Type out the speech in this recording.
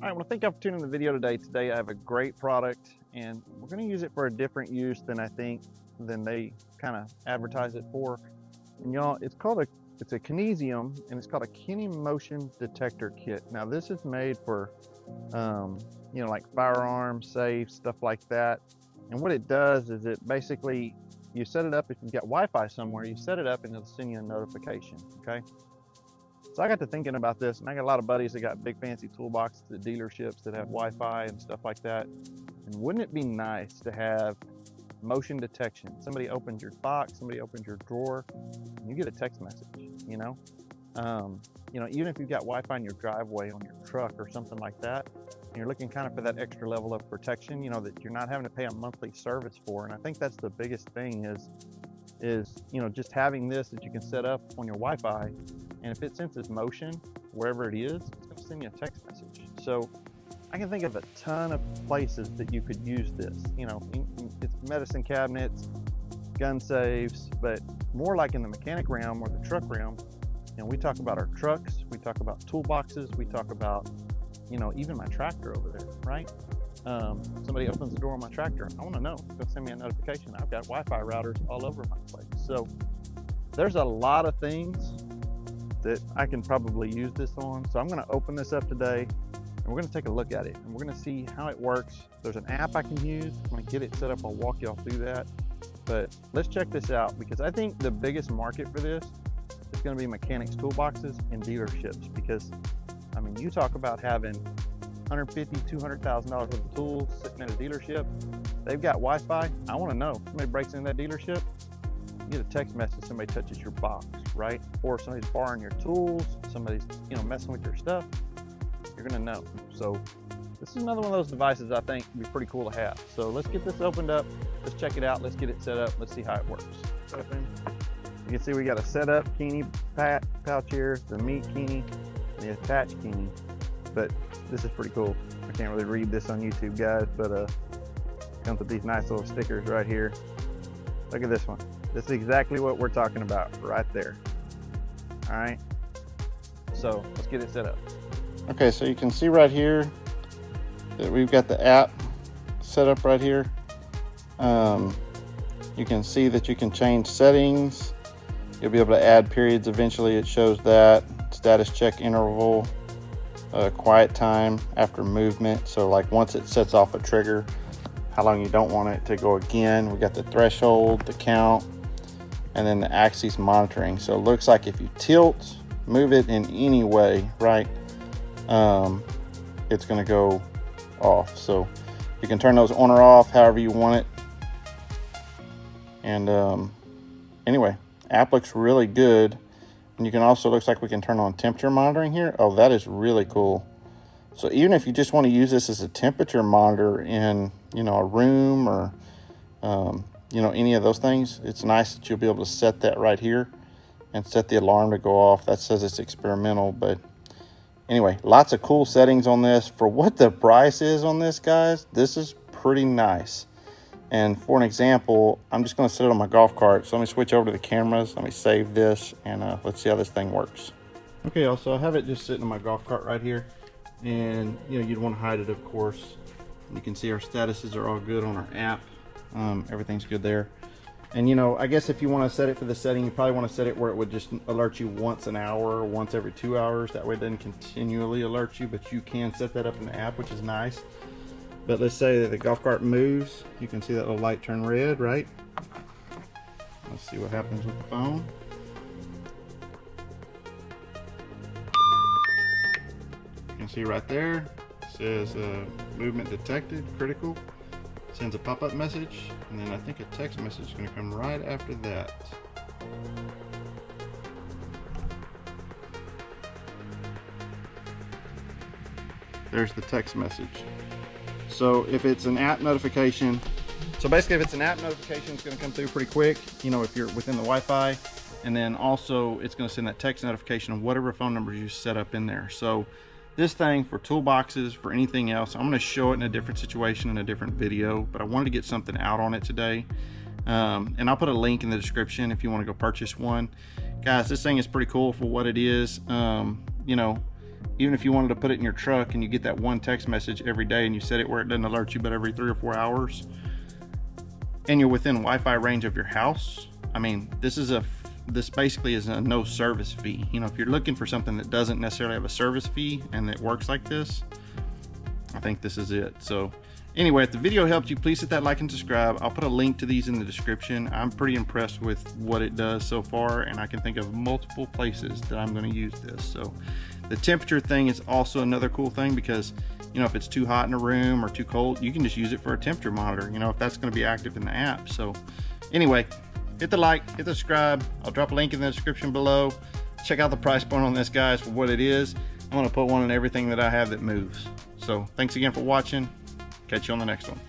All right, well, thank y'all for tuning in the video today. Today I have a great product, and we're going to use it for a different use than than they kind of advertise it for. And y'all, it's a Kinisium, and it's called a Kini Motion detector kit. Now this is made for, like firearms, safes, stuff like that. And what it does is it basically, you set it up, if you've got Wi-Fi somewhere, you set it up and it'll send you a notification, okay? So I got to thinking about this, and I got a lot of buddies that got big fancy toolboxes at dealerships that have Wi-Fi and stuff like that. And wouldn't it be nice to have motion detection? Somebody opens your box, somebody opens your drawer, and you get a text message, even if you've got Wi-Fi in your driveway on your truck or something like that, and you're looking kind of for that extra level of protection, that you're not having to pay a monthly service for. And I think that's the biggest thing is just having this that you can set up on your Wi-Fi, and if it senses motion wherever it is, it's going to send you a text message. So I can think of a ton of places that you could use this. It's medicine cabinets, gun safes, but more like in the mechanic realm or the truck realm. We talk about our trucks, we talk about toolboxes, we talk about even my tractor over there, right? Somebody opens the door on my tractor, I want to know, it's going to send me a notification. I've got Wi-Fi routers all over my place. So there's a lot of things that I can probably use this on. So I'm going to open this up today, and we're going to take a look at it, and we're going to see how it works. There's an app I can use. I'm going to get it set up. I'll walk y'all through that. But let's check this out, because I think the biggest market for this is going to be mechanics toolboxes and dealerships. Because you talk about having $150,000, $200,000 worth of tools sitting at a dealership. They've got Wi-Fi. I want to know, somebody breaks into that dealership, you get a text message, somebody touches your box, right? Or somebody's borrowing your tools, somebody's messing with your stuff, you're gonna know. So this is another one of those devices I think would be pretty cool to have. So let's get this opened up, let's check it out, let's get it set up, let's see how it works. You can see we got a setup Kini pouch here, the meat Kini, and the attached Kini. But this is pretty cool. I can't really read this on YouTube, guys, but it comes with these nice little stickers right here. Look at this one. This is exactly what we're talking about right there. All right, so let's get it set up. Okay, so you can see right here that we've got the app set up right here. You can see that you can change settings. You'll be able to add periods eventually. It shows that status check interval, quiet time after movement. So like once it sets off a trigger, how long you don't want it to go again. We got the threshold, the count, and then the axis monitoring. So it looks like if you tilt, move it in any way, right, it's going to go off. So you can turn those on or off however you want it. And anyway, app looks really good. And you can also, looks like we can turn on temperature monitoring here. Oh, that is really cool. So even if you just want to use this as a temperature monitor in a room or any of those things, it's nice that you'll be able to set that right here and set the alarm to go off. That says it's experimental, but anyway, lots of cool settings on this. For what the price is on this, guys, this is pretty nice. And for an example, I'm just going to set it on my golf cart. So let me switch over to the cameras. Let me save this, and let's see how this thing works. Okay, also I have it just sitting on my golf cart right here. And you'd want to hide it, of course. You can see our statuses are all good on our app. Everything's good there. And I guess if you want to set it for the setting, you probably want to set it where it would just alert you once an hour or once every 2 hours. That way it doesn't continually alert you, but you can set that up in the app, which is nice. But let's say that the golf cart moves, you can see that little light turn red, right? Let's see what happens with the phone. You can see right there, it says movement detected, critical. It sends a pop-up message, and then I think a text message is going to come right after that. There's the text message. So if it's an app notification, it's going to come through pretty quick, if you're within the Wi-Fi. And then also it's going to send that text notification of whatever phone number you set up in there. So this thing for toolboxes, for anything else, I'm going to show it in a different situation in a different video, but I wanted to get something out on it today. And I'll put a link in the description if you want to go purchase one. Guys, this thing is pretty cool for what it is. even if you wanted to put it in your truck and you get that one text message every day and you set it where it doesn't alert you but every 3 or 4 hours, and you're within Wi-Fi range of your house, I mean, this basically is a no service fee. You know, if you're looking for something that doesn't necessarily have a service fee and that works like this, I think this is it. So anyway, if the video helped you, please hit that like and subscribe. I'll put a link to these in the description. I'm pretty impressed with what it does so far, and I can think of multiple places that I'm going to use this. So the temperature thing is also another cool thing, because you know, if it's too hot in a room or too cold, you can just use it for a temperature monitor, you know, if that's going to be active in the app. So anyway, hit the like, hit the subscribe. I'll drop a link in the description below. Check out the price point on this, guys, for what it is. I'm going to put one in everything that I have that moves. So thanks again for watching. Catch you on the next one.